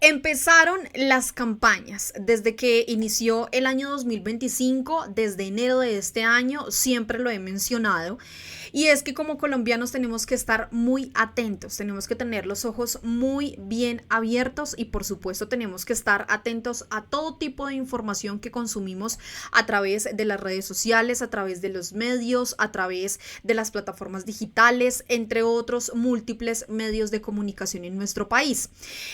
Empezaron las campañas desde que inició el año 2025, desde enero de este año, siempre lo he mencionado. Y es que como colombianos tenemos que estar muy atentos, tenemos que tener los ojos muy bien abiertos y por supuesto tenemos que estar atentos a todo tipo de información que consumimos a través de las redes sociales, a través de los medios, a través de las plataformas digitales, entre otros múltiples medios de comunicación en nuestro país.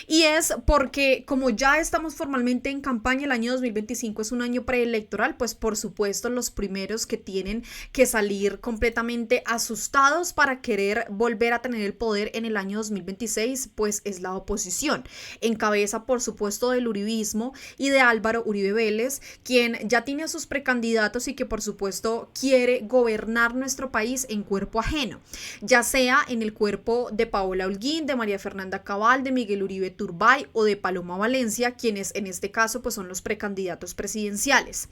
Y es porque como ya estamos formalmente en campaña, el año 2025 es un año preelectoral, pues por supuesto los primeros que tienen que salir completamente asustados para querer volver a tener el poder en el año 2026, pues es la oposición, en cabeza por supuesto del uribismo y de Álvaro Uribe Vélez, quien ya tiene a sus precandidatos y que por supuesto quiere gobernar nuestro país en cuerpo ajeno, ya sea en el cuerpo de Paola Holguín, de María Fernanda Cabal, de Miguel Uribe Turbay o de Paloma Valencia, quienes en este caso pues son los precandidatos presidenciales.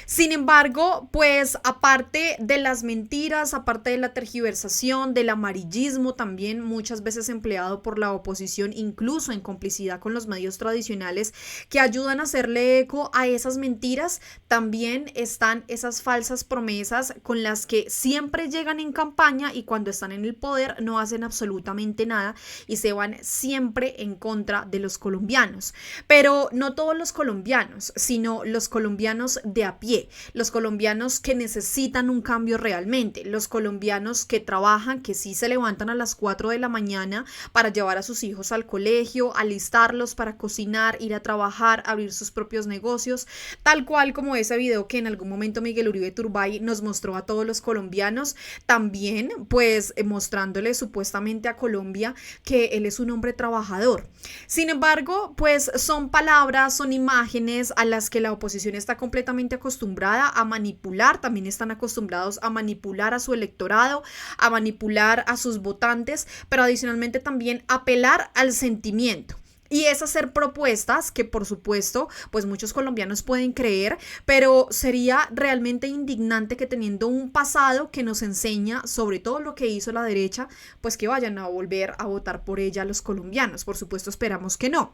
Sin embargo, pues aparte de las mentiras, aparte de la tergiversación, del amarillismo también muchas veces empleado por la oposición, incluso en complicidad con los medios tradicionales que ayudan a hacerle eco a esas mentiras, también están esas falsas promesas con las que siempre llegan en campaña y cuando están en el poder no hacen absolutamente nada y se van siempre en contra de los colombianos. Pero no todos los colombianos, sino los colombianos de a pie, los colombianos que necesitan un cambio realmente, los colombianos que trabajan, que sí se levantan a las 4 de la mañana para llevar a sus hijos al colegio, alistarlos para cocinar, ir a trabajar, abrir sus propios negocios, tal cual como ese video que en algún momento Miguel Uribe Turbay nos mostró a todos los colombianos, también pues mostrándole supuestamente a Colombia que él es un hombre trabajador. Sin embargo, pues son palabras, son imágenes a las que la oposición está completamente acostumbrada a manipular, también están acostumbrados a manipular a su electorado, a manipular a sus votantes, pero adicionalmente también apelar al sentimiento. Y es hacer propuestas que por supuesto pues muchos colombianos pueden creer, pero sería realmente indignante que teniendo un pasado que nos enseña sobre todo lo que hizo la derecha, pues que vayan a volver a votar por ella los colombianos. Por supuesto esperamos que no.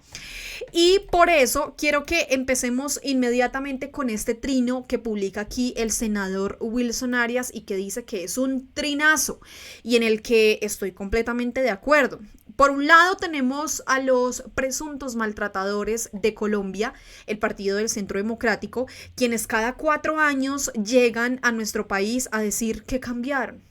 Y por eso quiero que empecemos inmediatamente con este trino que publica aquí el senador Wilson Arias y que dice que es un trinazo y en el que estoy completamente de acuerdo. Por un lado tenemos a los presuntos maltratadores de Colombia, el Partido del Centro Democrático, quienes cada 4 años llegan a nuestro país a decir que cambiaron.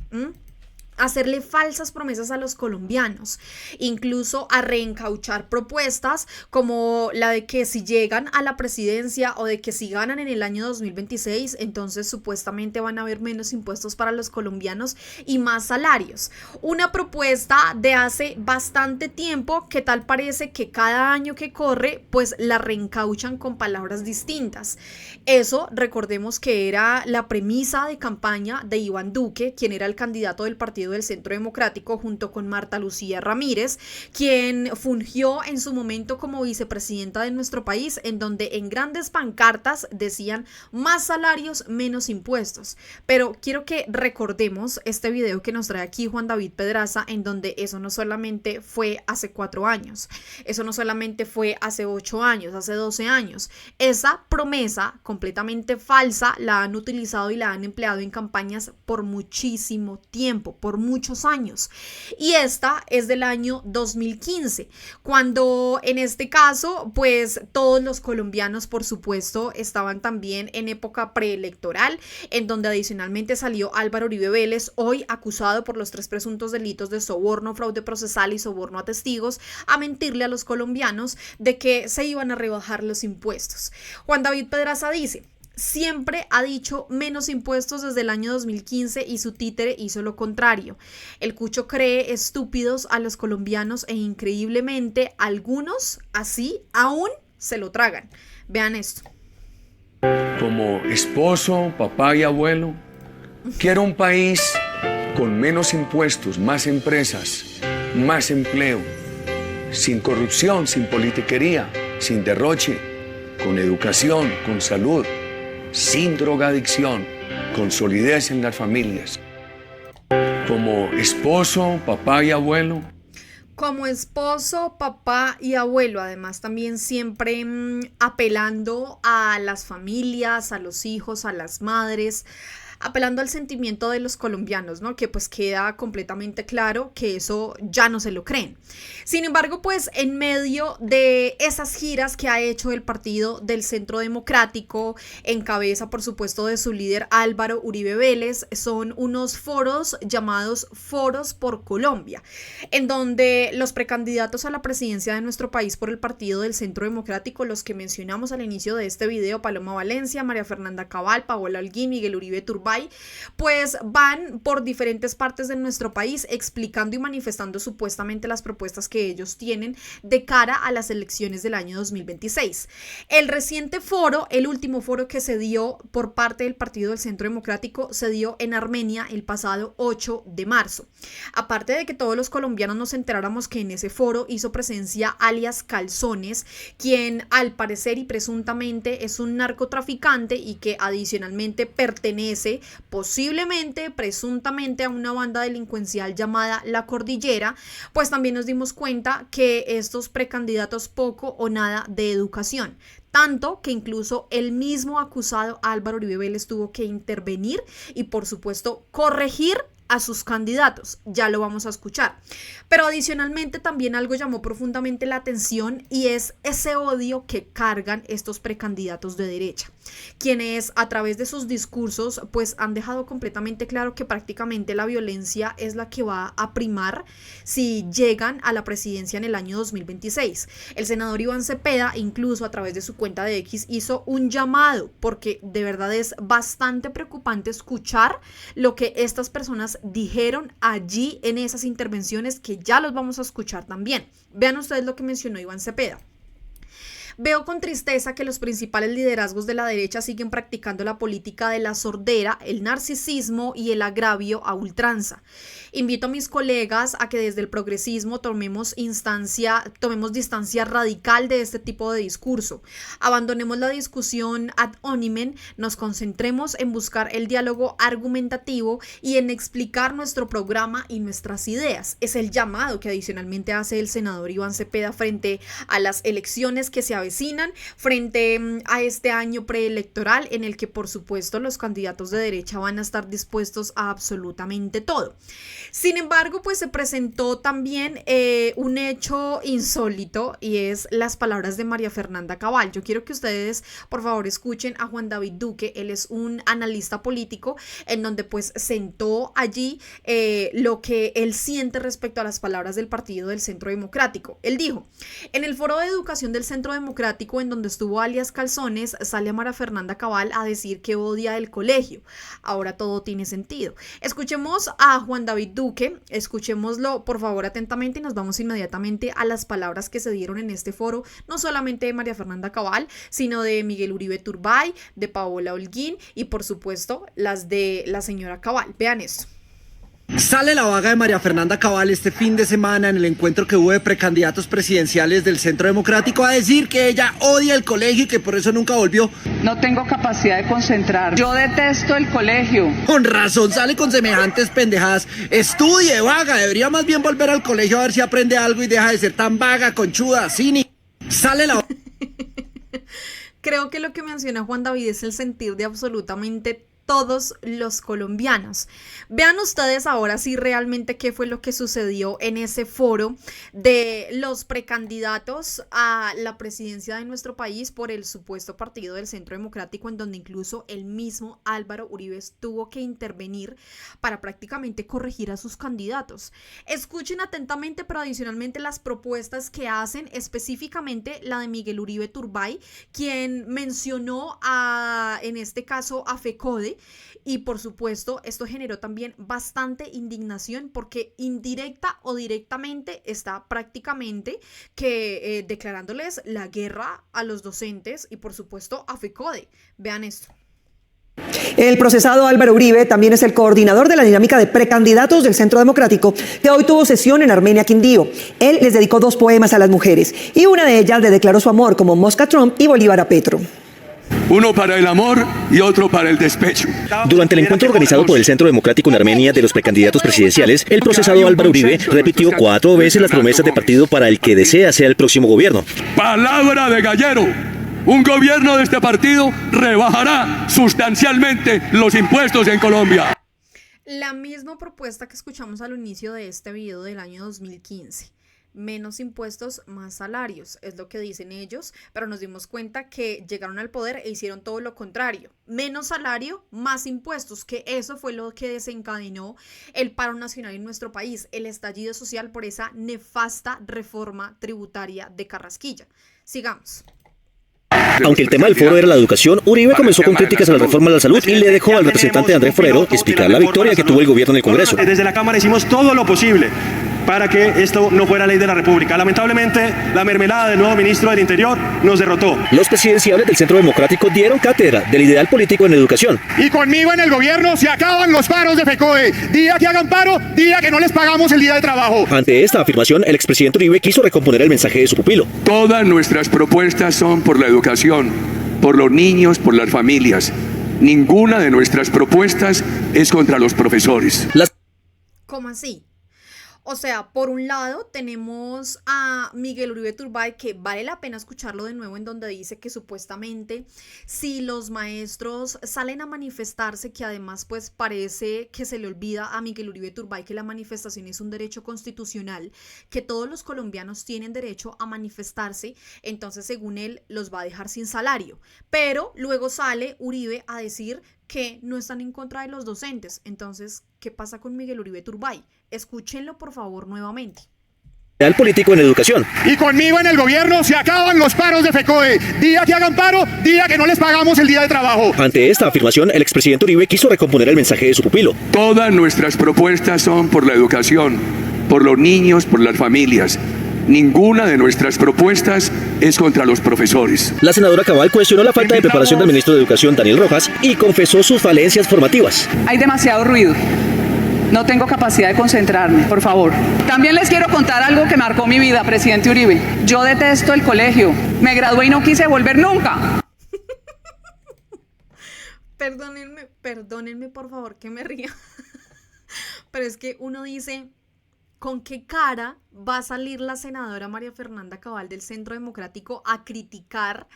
Hacerle falsas promesas a los colombianos, incluso a reencauchar propuestas como la de que si llegan a la presidencia o de que si ganan en el año 2026, entonces supuestamente van a haber menos impuestos para los colombianos y más salarios. Una propuesta de hace bastante tiempo que tal parece que cada año que corre, pues la reencauchan con palabras distintas. Eso, recordemos que era la premisa de campaña de Iván Duque, quien era el candidato del Partido del Centro Democrático junto con Marta Lucía Ramírez, quien fungió en su momento como vicepresidenta de nuestro país, en donde en grandes pancartas decían más salarios, menos impuestos. Pero quiero que recordemos este video que nos trae aquí Juan David Pedraza, en donde eso no solamente fue hace 4 años, eso no solamente fue hace 8 años, hace 12 años. Esa promesa completamente falsa la han utilizado y la han empleado en campañas por muchísimo tiempo, por muchos años. Y esta es del año 2015, cuando en este caso, pues todos los colombianos, por supuesto, estaban también en época preelectoral, en donde adicionalmente salió Álvaro Uribe Vélez, hoy acusado por los 3 presuntos delitos de soborno, fraude procesal y soborno a testigos, a mentirle a los colombianos de que se iban a rebajar los impuestos. Juan David Pedraza dice: siempre ha dicho menos impuestos desde el año 2015 y su títere hizo lo contrario. El Cucho cree estúpidos a los colombianos e increíblemente algunos así aún se lo tragan. Vean esto. Como esposo, papá y abuelo, quiero un país con menos impuestos, más empresas, más empleo, sin corrupción, sin politiquería, sin derroche, con educación, con salud, sin drogadicción, con solidez en las familias. Como esposo, papá y abuelo, Como esposo, papá y abuelo, además también siempre apelando a las familias, a los hijos, a las madres, apelando al sentimiento de los colombianos, ¿no? Que pues queda completamente claro que eso ya no se lo creen. Sin embargo, pues en medio de esas giras que ha hecho el Partido del Centro Democrático, en cabeza por supuesto de su líder Álvaro Uribe Vélez, son unos foros llamados Foros por Colombia, en donde los precandidatos a la presidencia de nuestro país por el Partido del Centro Democrático, los que mencionamos al inicio de este video, Paloma Valencia, María Fernanda Cabal, Paola Holguín, Miguel Uribe Turbay, pues van por diferentes partes de nuestro país explicando y manifestando supuestamente las propuestas que ellos tienen de cara a las elecciones del año 2026. El reciente foro, el último foro que se dio por parte del Partido del Centro Democrático, se dio en Armenia el pasado 8 de marzo. Aparte de que todos los colombianos nos enteráramos que en ese foro hizo presencia alias Calzones, quien al parecer y presuntamente es un narcotraficante y que adicionalmente pertenece posiblemente, presuntamente a una banda delincuencial llamada La Cordillera, pues también nos dimos cuenta que estos precandidatos poco o nada de educación. Tanto que incluso el mismo acusado Álvaro Uribe Vélez tuvo que intervenir y por supuesto corregir a sus candidatos, ya lo vamos a escuchar. Pero adicionalmente también algo llamó profundamente la atención y es ese odio que cargan estos precandidatos de derecha, quienes a través de sus discursos pues han dejado completamente claro que prácticamente la violencia es la que va a primar si llegan a la presidencia en el año 2026. El senador Iván Cepeda incluso a través de su cuenta de X hizo un llamado, porque de verdad es bastante preocupante escuchar lo que estas personas dijeron allí en esas intervenciones, que ya los vamos a escuchar también. Vean ustedes lo que mencionó Iván Cepeda. Veo con tristeza que los principales liderazgos de la derecha siguen practicando la política de la sordera, el narcisismo y el agravio a ultranza. Invito a mis colegas a que desde el progresismo tomemos distancia radical de este tipo de discurso. Abandonemos la discusión ad hominem, nos concentremos en buscar el diálogo argumentativo y en explicar nuestro programa y nuestras ideas. Es el llamado que adicionalmente hace el senador Iván Cepeda frente a las elecciones que se avecinan, frente a este año preelectoral en el que por supuesto los candidatos de derecha van a estar dispuestos a absolutamente todo. Sin embargo, pues se presentó también un hecho insólito y es las palabras de María Fernanda Cabal. Yo quiero que ustedes por favor escuchen a Juan David Duque. Él es un analista político en donde pues sentó allí lo que él siente respecto a las palabras del Partido del Centro Democrático. Él dijo: en el foro de educación del Centro Democrático, en donde estuvo alias Calzones, sale a María Fernanda Cabal a decir que odia el colegio. Ahora todo tiene sentido. Escuchemos a Juan David Duque, escuchémoslo por favor atentamente y nos vamos inmediatamente a las palabras que se dieron en este foro, no solamente de María Fernanda Cabal, sino de Miguel Uribe Turbay, de Paola Holguín y por supuesto las de la señora Cabal. Vean esto. Sale la vaga de María Fernanda Cabal este fin de semana en el encuentro que hubo de precandidatos presidenciales del Centro Democrático a decir que ella odia el colegio y que por eso nunca volvió. No tengo capacidad de concentrar. Yo detesto el colegio. Con razón sale con semejantes pendejadas. Estudie, vaga. Debería más bien volver al colegio a ver si aprende algo y deja de ser tan vaga, conchuda, cínica. Sale la... Creo que lo que menciona Juan David es el sentir de absolutamente todos los colombianos. Vean ustedes ahora sí realmente qué fue lo que sucedió en ese foro de los precandidatos a la presidencia de nuestro país por el supuesto Partido del Centro Democrático, en donde incluso el mismo Álvaro Uribe tuvo que intervenir para prácticamente corregir a sus candidatos. Escuchen atentamente, pero adicionalmente las propuestas que hacen, específicamente la de Miguel Uribe Turbay, quien mencionó en este caso a FECODE. Y por supuesto esto generó también bastante indignación porque indirecta o directamente está prácticamente que declarándoles la guerra a los docentes y por supuesto a FECODE. Vean esto. El procesado Álvaro Uribe también es el coordinador de la dinámica de precandidatos del Centro Democrático, que hoy tuvo sesión en Armenia, Quindío. Él les dedicó 2 poemas a las mujeres y una de ellas le declaró su amor como Mosca a Trump y Bolívar a Petro. Uno para el amor y otro para el despecho. Durante el encuentro organizado por el Centro Democrático en Armenia de los precandidatos presidenciales, el procesado Álvaro Uribe repitió 4 veces las promesas de partido para el que desea sea el próximo gobierno. Palabra de gallero. Un gobierno de este partido rebajará sustancialmente los impuestos en Colombia. La misma propuesta que escuchamos al inicio de este video del año 2015. Menos impuestos, más salarios, es lo que dicen ellos, pero nos dimos cuenta que llegaron al poder e hicieron todo lo contrario. Menos salario, más impuestos, que eso fue lo que desencadenó el paro nacional en nuestro país, el estallido social por esa nefasta reforma tributaria de Carrasquilla. Sigamos. Aunque el tema del foro era la educación, Uribe comenzó con críticas a la reforma de la salud y le dejó al representante Andrés Forero explicar la victoria que tuvo el gobierno en el Congreso. Desde la Cámara hicimos todo lo posible para que esto no fuera ley de la República. Lamentablemente, la mermelada del nuevo ministro del Interior nos derrotó. Los presidenciales del Centro Democrático dieron cátedra del ideal político en educación. Y conmigo en el gobierno se acaban los paros de FECODE. Día que hagan paro, día que no les pagamos el día de trabajo. Ante esta afirmación, el expresidente Uribe quiso recomponer el mensaje de su pupilo. Todas nuestras propuestas son por la educación, por los niños, por las familias. Ninguna de nuestras propuestas es contra los profesores. ¿Cómo así? O sea, por un lado tenemos a Miguel Uribe Turbay, que vale la pena escucharlo de nuevo, en donde dice que supuestamente si los maestros salen a manifestarse, que además pues parece que se le olvida a Miguel Uribe Turbay que la manifestación es un derecho constitucional, que todos los colombianos tienen derecho a manifestarse, entonces según él los va a dejar sin salario. Pero luego sale Uribe a decir que no están en contra de los docentes. Entonces, ¿qué pasa con Miguel Uribe Turbay? Escúchenlo por favor nuevamente. Ideal político en educación. Y conmigo en el gobierno se acaban los paros de FECODE. Día que hagan paro, día que no les pagamos el día de trabajo. Ante esta afirmación, el expresidente Uribe quiso recomponer el mensaje de su pupilo. Todas nuestras propuestas son por la educación, por los niños, por las familias. Ninguna de nuestras propuestas es contra los profesores. La senadora Cabal cuestionó la falta de preparación del ministro de Educación, Daniel Rojas, y confesó sus falencias formativas. Hay demasiado ruido. No tengo capacidad de concentrarme, por favor. También les quiero contar algo que marcó mi vida, presidente Uribe. Yo detesto el colegio. Me gradué y no quise volver nunca. Perdónenme por favor que me ría. Pero es que uno dice, ¿con qué cara va a salir la senadora María Fernanda Cabal del Centro Democrático a criticar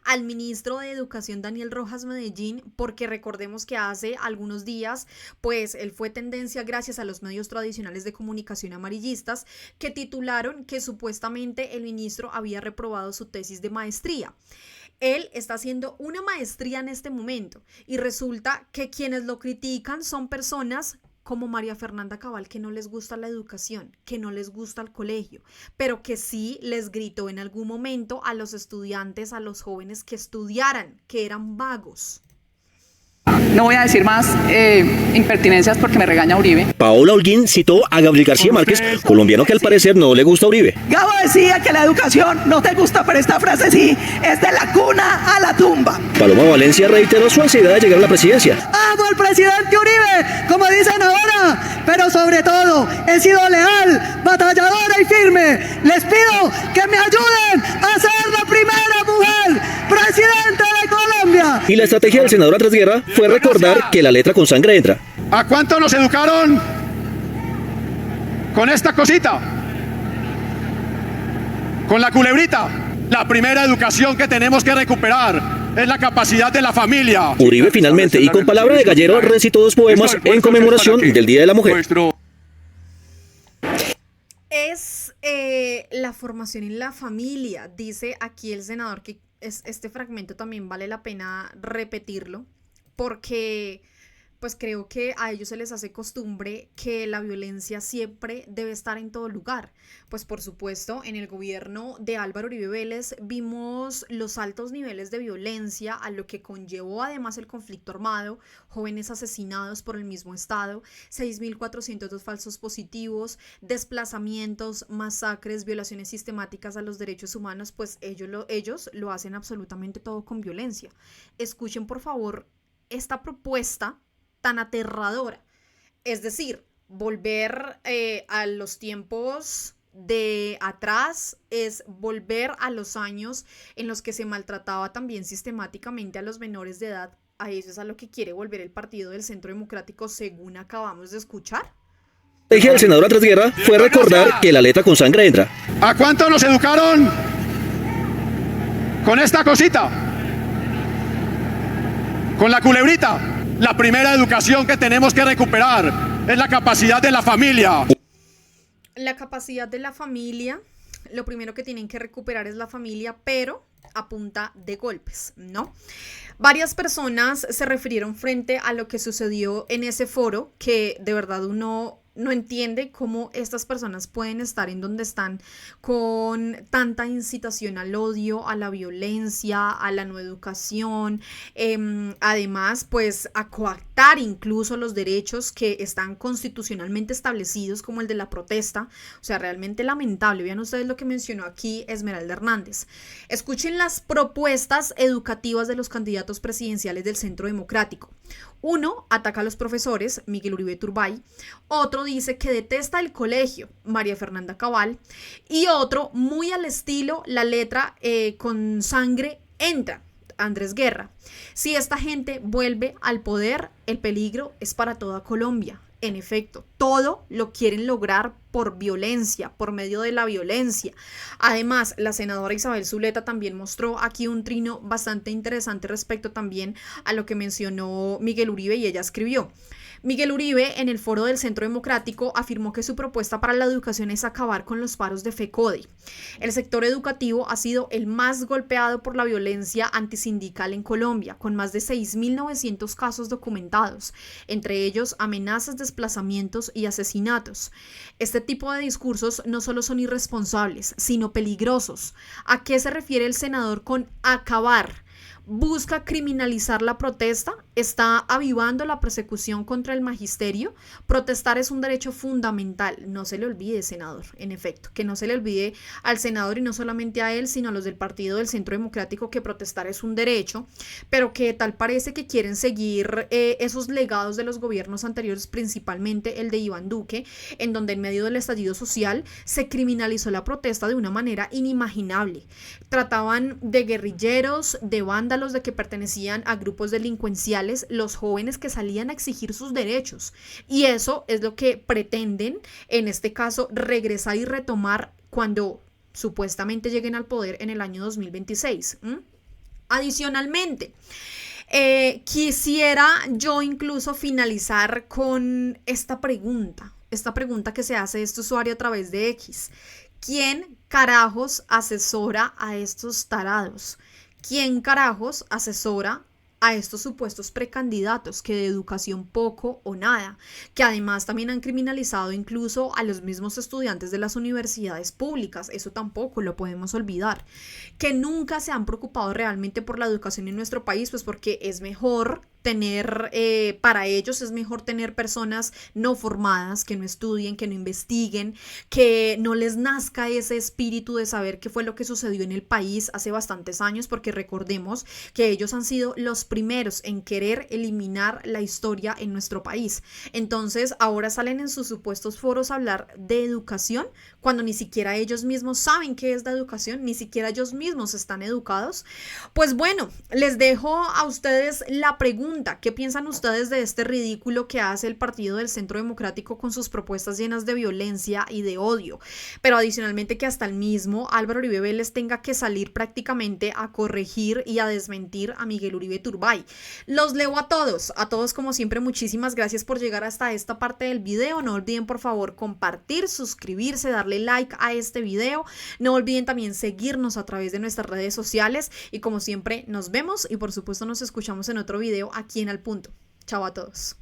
al ministro de Educación Daniel Rojas Medellín? Porque recordemos que hace algunos días, pues él fue tendencia gracias a los medios tradicionales de comunicación amarillistas que titularon que supuestamente el ministro había reprobado su tesis de maestría. Él está haciendo una maestría en este momento y resulta que quienes lo critican son personas como María Fernanda Cabal, que no les gusta la educación, que no les gusta el colegio, pero que sí les gritó en algún momento a los estudiantes, a los jóvenes que estudiaran, que eran vagos. No voy a decir más impertinencias porque me regaña Uribe. Paola Holguín citó a Gabriel García Márquez, colombiano que al parecer no le gusta a Uribe. Gabo decía que la educación no te gusta, pero esta frase sí, es de la cuna a la tumba. Paloma Valencia reiteró su ansiedad de llegar a la presidencia. Amo al presidente Uribe, como dicen ahora, pero sobre todo he sido leal, batalladora y firme. Les pido que me ayuden a ser la primera mujer presidenta de Colombia. Y la estrategia del senador Andrés Guerra fue recordar que la letra con sangre entra. ¿A cuánto nos educaron con esta cosita? Con la culebrita. La primera educación que tenemos que recuperar es la capacidad de la familia. Uribe finalmente, y con palabra de gallero, recitó 2 poemas en conmemoración del Día de la Mujer. Es la formación en la familia, dice aquí el senador, que este fragmento también vale la pena repetirlo, porque pues creo que a ellos se les hace costumbre que la violencia siempre debe estar en todo lugar. Pues por supuesto, en el gobierno de Álvaro Uribe Vélez vimos los altos niveles de violencia, a lo que conllevó además el conflicto armado, jóvenes asesinados por el mismo Estado, 6.402 falsos positivos, desplazamientos, masacres, violaciones sistemáticas a los derechos humanos. Pues ellos lo hacen absolutamente todo con violencia. Escuchen por favor esta propuesta tan aterradora, es decir, volver a los tiempos de atrás, es volver a los años en los que se maltrataba también sistemáticamente a los menores de edad. A eso es a lo que quiere volver el Partido del Centro Democrático, según acabamos de escuchar. La estrategia del senador Andrés Guerra fue recordar que la letra con sangre entra. ¿A cuánto nos educaron con esta cosita? Con la culebrita. La primera educación que tenemos que recuperar es la capacidad de la familia. La capacidad de la familia, lo primero que tienen que recuperar es la familia, pero a punta de golpes, ¿no? Varias personas se refirieron frente a lo que sucedió en ese foro, que de verdad uno no entiende cómo estas personas pueden estar en donde están con tanta incitación al odio, a la violencia, a la no educación, además pues a coactar incluso los derechos que están constitucionalmente establecidos, como el de la protesta. O sea, realmente lamentable. Vean ustedes lo que mencionó aquí Esmeralda Hernández. Escuchen las propuestas educativas de los candidatos presidenciales del Centro Democrático. Uno ataca a los profesores, Miguel Uribe Turbay. Otro dice que detesta el colegio, María Fernanda Cabal. Y otro, muy al estilo, la letra con sangre entra, Andrés Guerra. Si esta gente vuelve al poder, el peligro es para toda Colombia. En efecto, todo lo quieren lograr por violencia, por medio de la violencia. Además, la senadora Isabel Zuleta también mostró aquí un trino bastante interesante respecto también a lo que mencionó Miguel Uribe, y ella escribió: Miguel Uribe, en el foro del Centro Democrático, afirmó que su propuesta para la educación es acabar con los paros de FECODE. El sector educativo ha sido el más golpeado por la violencia antisindical en Colombia, con más de 6.900 casos documentados, entre ellos amenazas, desplazamientos y asesinatos. Este tipo de discursos no solo son irresponsables, sino peligrosos. ¿A qué se refiere el senador con acabar? ¿Busca criminalizar la protesta? ¿Está avivando la persecución contra el magisterio? Protestar es un derecho fundamental. No se le olvide, senador, en efecto, que no se le olvide al senador, y no solamente a él, sino a los del Partido del Centro Democrático, que protestar es un derecho, pero que tal parece que quieren seguir esos legados de los gobiernos anteriores, principalmente el de Iván Duque, en donde en medio del estallido social se criminalizó la protesta de una manera inimaginable. Trataban de guerrilleros, de vándalos, de que pertenecían a grupos delincuenciales, los jóvenes que salían a exigir sus derechos, y eso es lo que pretenden en este caso regresar y retomar cuando supuestamente lleguen al poder en el año 2026. Adicionalmente, quisiera yo incluso finalizar con esta pregunta que se hace este usuario a través de X: ¿quién carajos asesora a estos tarados? ¿Quién carajos asesora a estos supuestos precandidatos que de educación poco o nada, que además también han criminalizado incluso a los mismos estudiantes de las universidades públicas? Eso tampoco lo podemos olvidar, que nunca se han preocupado realmente por la educación en nuestro país, pues porque es mejor tener, para ellos es mejor tener personas no formadas, que no estudien, que no investiguen, que no les nazca ese espíritu de saber qué fue lo que sucedió en el país hace bastantes años, porque recordemos que ellos han sido los primeros en querer eliminar la historia en nuestro país. Entonces ahora salen en sus supuestos foros a hablar de educación, cuando ni siquiera ellos mismos saben qué es la educación, ni siquiera ellos mismos están educados. Pues bueno, les dejo a ustedes la pregunta: ¿qué piensan ustedes de este ridículo que hace el Partido del Centro Democrático con sus propuestas llenas de violencia y de odio? Pero adicionalmente que hasta el mismo Álvaro Uribe Vélez tenga que salir prácticamente a corregir y a desmentir a Miguel Uribe Turbay. Los leo a todos como siempre. Muchísimas gracias por llegar hasta esta parte del video. No olviden por favor compartir, suscribirse, darle like a este video. No olviden también seguirnos a través de nuestras redes sociales, y como siempre nos vemos y por supuesto nos escuchamos en otro video aquí en Al Punto. Chao a todos.